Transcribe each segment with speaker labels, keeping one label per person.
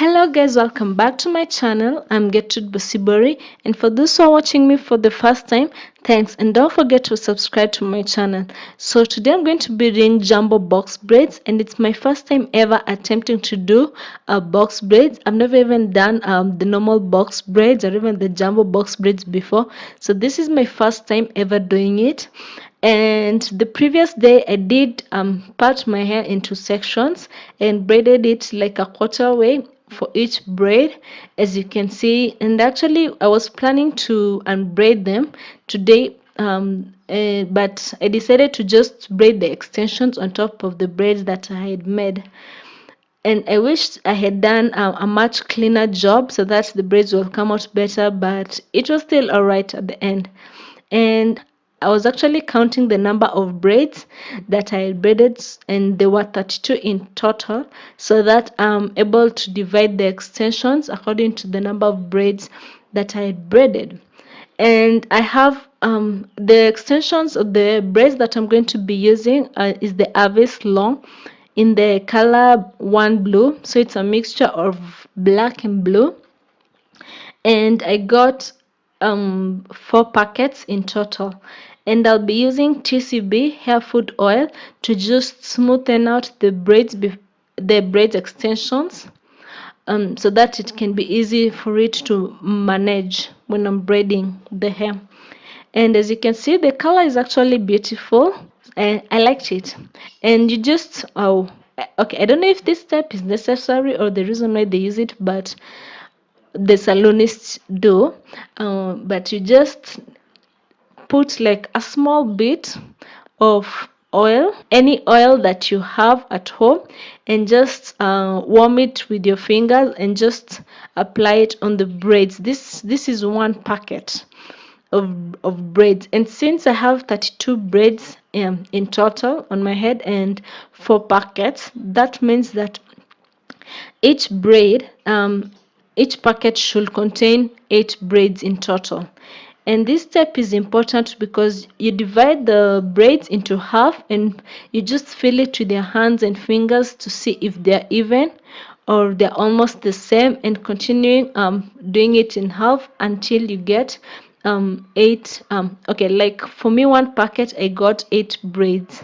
Speaker 1: Hello guys, welcome back to my channel. I'm Gertrude Busibori, and for those who are watching me for the first time, thanks, and don't forget to subscribe to my channel. So today I'm going to be doing jumbo box braids, and it's my first time ever attempting to do box braids. I've never even done the normal box braids or even the jumbo box braids before, so this is my first time ever doing it. And the previous day I did part my hair into sections and braided it like a quarter way for each braid, as you can see. And actually I was planning to unbraid them today, but I decided to just braid the extensions on top of the braids that I had made. And I wished I had done a much cleaner job so that the braids will come out better, but it was still alright at the end. And I was actually counting the number of braids that I had braided, and there were 32 in total, so that I'm able to divide the extensions according to the number of braids that I had braided. And I have the extensions of the braids that I'm going to be using is the Avis Long in the color one blue, so it's a mixture of black and blue. And I got 4 packets in total, and I'll be using TCB hair food oil to just smoothen out the braids the braid extensions, so that it can be easy for it to manage when I'm braiding the hair. And as you can see, the color is actually beautiful, and I liked it. And you just okay, I don't know if this step is necessary or the reason why they use it, but the salonists do. But you just put like a small bit of oil, any oil that you have at home, and just warm it with your fingers and just apply it on the braids. This is 1 packet of braids, and since I have 32 braids in total on my head and 4 packets, that means that each braid, each packet should contain 8 braids in total. And this step is important because you divide the braids into half and you just feel it with your hands and fingers to see if they're even or they're almost the same, and continuing doing it in half until you get 8. Okay, like for me, 1 packet I got 8 braids,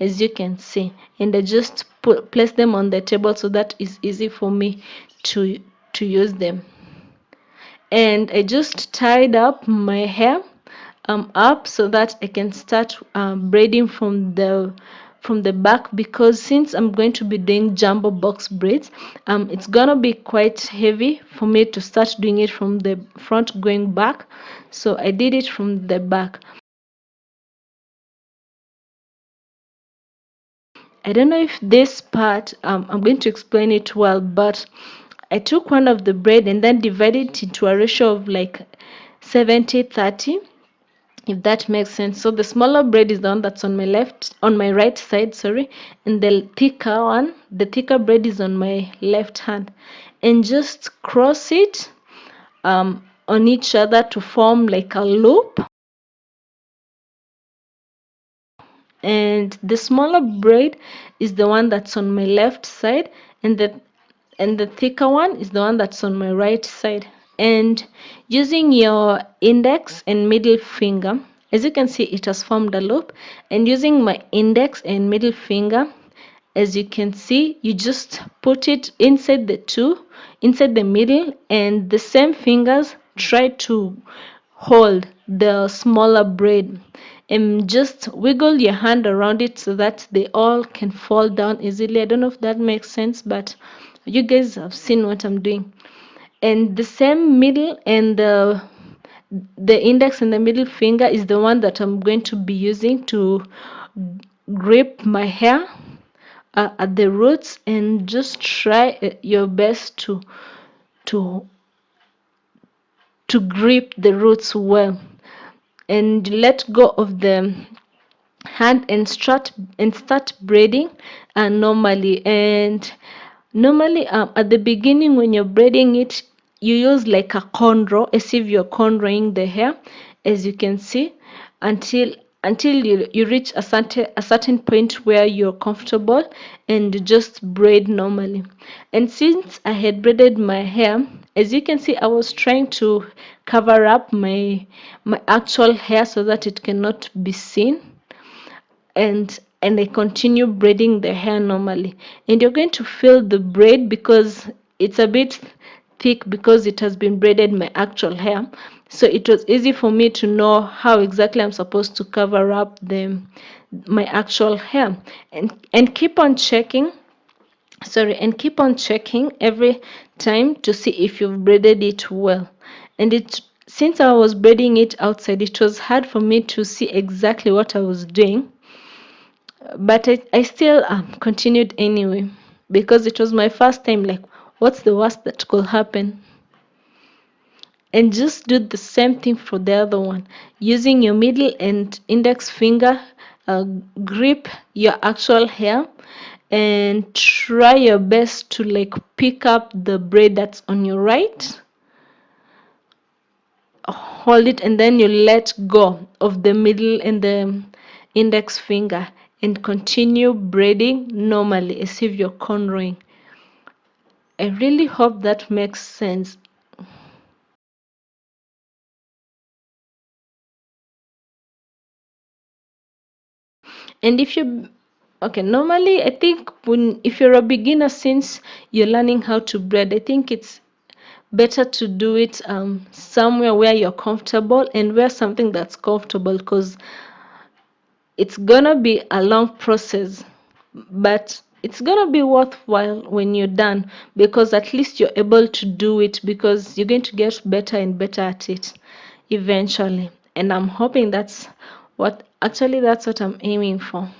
Speaker 1: as you can see, and I just place them on the table so that it's easy for me to use them. And I just tied up my hair up so that I can start braiding from the back, because since I'm going to be doing jumbo box braids, it's gonna be quite heavy for me to start doing it from the front going back, so I did it from the back. I don't know if this part I'm going to explain it well, but I took one of the braid and then divided it into a ratio of like 70-30, if that makes sense. So the smaller braid is the one that's on my right side, sorry, and the thicker braid is on my left hand, and just cross it on each other to form like a loop. And the smaller braid is the one that's on my left side, and the thicker one is the one that's on my right side. And using your index and middle finger, as you can see, it has formed a loop. And using my index and middle finger, as you can see, you just put it inside the middle, and the same fingers try to hold the smaller braid, and just wiggle your hand around it so that they all can fall down easily. I don't know if that makes sense, but you guys have seen what I'm doing. And the same middle and the index and the middle finger is the one that I'm going to be using to grip my hair at the roots, and just try your best to grip the roots well, and let go of the hand and start braiding normally. And normally at the beginning when you're braiding it, you use like a cornrow, as if you're cornrowing the hair, as you can see, until until you reach a certain point where you're comfortable, and you just braid normally. And since I had braided my hair, as you can see, I was trying to cover up my actual hair so that it cannot be seen, and I continue braiding the hair normally. And you're going to feel the braid because it's a bit thick because it has been braided my actual hair. So it was easy for me to know how exactly I'm supposed to cover up my actual hair, and keep on checking. Sorry, and keep on checking every time to see if you've braided it well. And it since I was braiding it outside, it was hard for me to see exactly what I was doing, but I still continued anyway because it was my first time. Like, what's the worst that could happen? And just do the same thing for the other one, using your middle and index finger. uh, Grip your actual hair and try your best to like pick up the braid that's on your right. Hold it, and then you let go of the middle and the index finger and continue braiding normally as if you're cornrowing. I really hope that makes sense. And if you okay, normally I think when if you're a beginner, since you're learning how to braid, I think it's better to do it somewhere where you're comfortable and wear something that's comfortable, because it's gonna be a long process, but it's gonna be worthwhile when you're done, because at least you're able to do it, because you're going to get better and better at it eventually. And I'm hoping that's what I'm aiming for.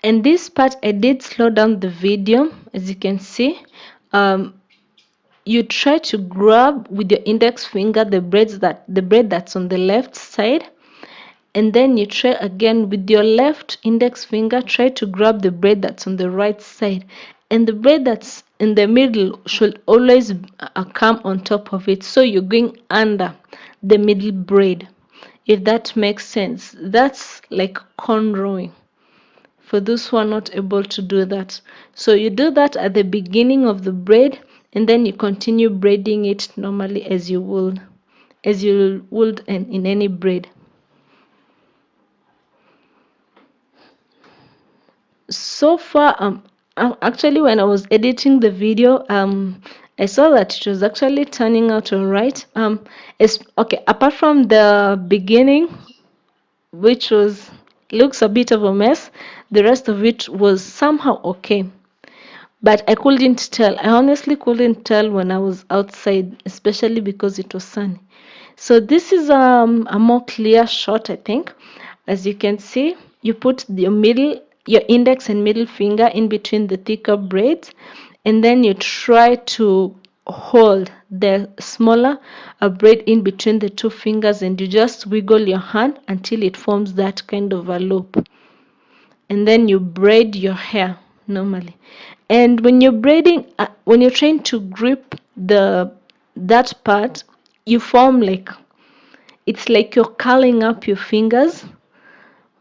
Speaker 1: And this part I did slow down the video, as you can see. um, you try to grab with your index finger the braid that's on the left side, and then you try again with your left index finger, try to grab the braid that's on the right side, and the braid that's in the middle should always come on top of it, so you're going under the middle braid, if that makes sense. That's like cornrowing for those who are not able to do that. So you do that at the beginning of the braid, and then you continue braiding it normally as you would in any braid. So far, actually, when I was editing the video, I saw that it was actually turning out all right. It's okay, apart from the beginning, which was looks a bit of a mess. The rest of it was somehow okay, but I couldn't tell. I honestly couldn't tell when I was outside, especially because it was sunny. So this is a more clear shot, I think. As you can see, you put your index and middle finger in between the thicker braids, and then you try to hold the smaller braid in between the two fingers, and you just wiggle your hand until it forms that kind of a loop, and then you braid your hair normally. And when you're braiding, when you're trying to grip that part, you form like it's like you're curling up your fingers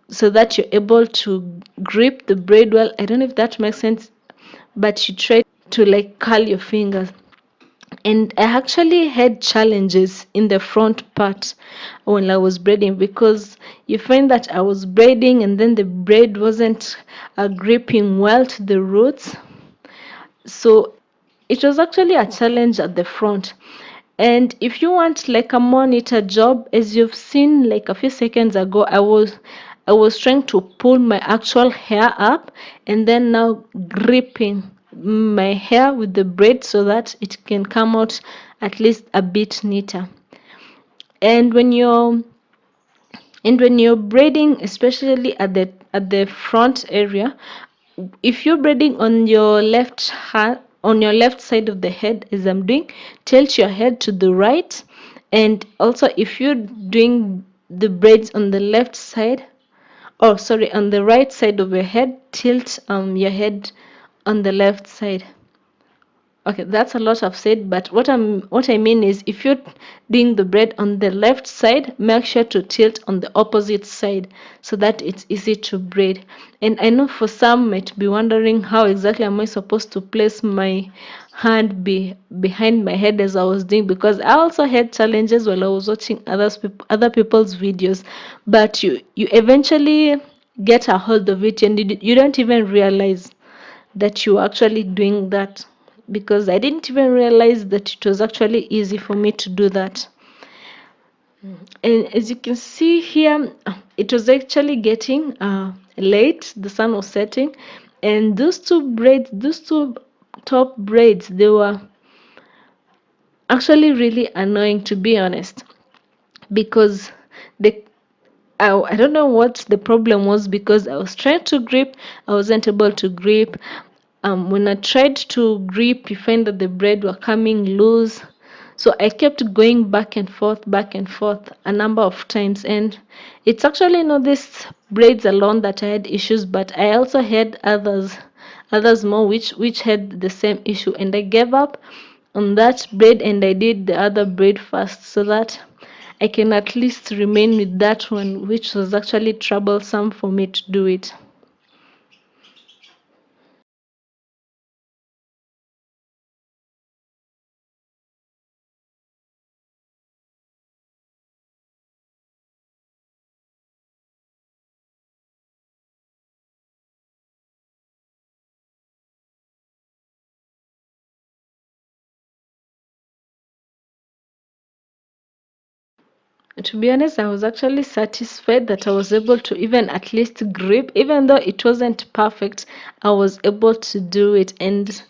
Speaker 1: so that you're able to grip the braid well. I don't know if that makes sense, but you try to like curl your fingers. And I actually had challenges in the front part when I was braiding, because you find that I was braiding and then the braid wasn't gripping well to the roots. So it was actually a challenge at the front. And if you want like a monitor job, as you've seen like a few seconds ago, I was trying to pull my actual hair up and then now gripping my hair with the braid so that it can come out at least a bit neater. And when you're braiding, especially at the front area, if you're braiding on your left hand, on your left side of the head, as I'm doing, tilt your head to the right. And also, if you're doing the braids on the left side, oh sorry, on the right side of your head, tilt your head on the left side. Okay, that's a lot I've said, but what I mean is, if you're doing the bread on the left side, make sure to tilt on the opposite side so that it's easy to braid. And I know for some might be wondering, how exactly am I supposed to place my hand behind my head as I was doing, because I also had challenges while I was watching other people's videos. But you eventually get a hold of it, and you don't even realize that you're actually doing that, because I didn't even realize that it was actually easy for me to do that. And as you can see here, it was actually getting late, the sun was setting, and those two top braids, they were actually really annoying, to be honest, because they I don't know what the problem was, because I was trying to grip, I wasn't able to grip. When I tried to grip, you find that the braid were coming loose. So I kept going back and forth a number of times. And it's actually not these braids alone that I had issues, but I also had others more which had the same issue. And I gave up on that braid and I did the other braid first, so that I can at least remain with that one, which was actually troublesome for me to do it. To be honest, I was actually satisfied that I was able to even at least grip, even though it wasn't perfect. I was able to do it, and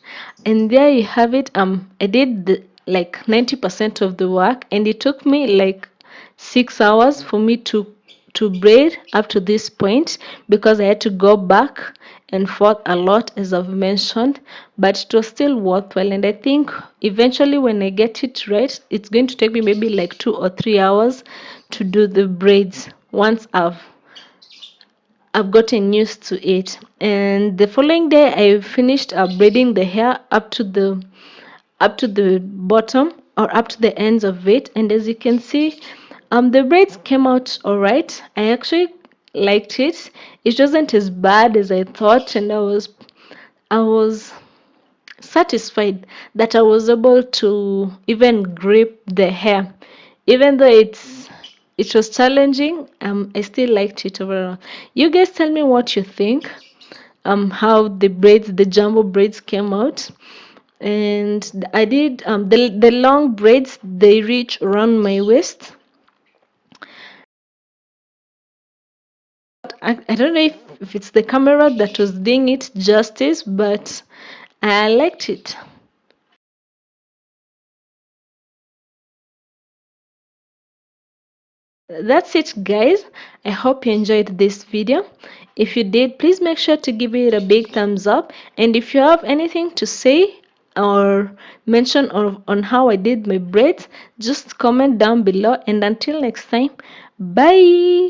Speaker 1: there you have it. I did like 90% of the work, and it took me like 6 hours for me to braid up to this point, because I had to go back and forth a lot, as I've mentioned, but it was still worthwhile. And I think eventually, when I get it right, it's going to take me maybe like 2 or 3 hours to do the braids once I've gotten used to it. And the following day, I finished braiding the hair up to the bottom, or up to the ends of it. And as you can see, the braids came out all right. I actually liked it. It wasn't as bad as I thought, and I was satisfied that I was able to even grip the hair, even though it was challenging. I still liked it overall. You guys tell me what you think. How the jumbo braids came out. And I did the long braids, they reach around my waist. I don't know if it's the camera that was doing it justice, but I liked it. That's it, guys. I hope you enjoyed this video. If you did, please make sure to give it a big thumbs up. And if you have anything to say or mention on how I did my braids, just comment down below. And until next time, bye.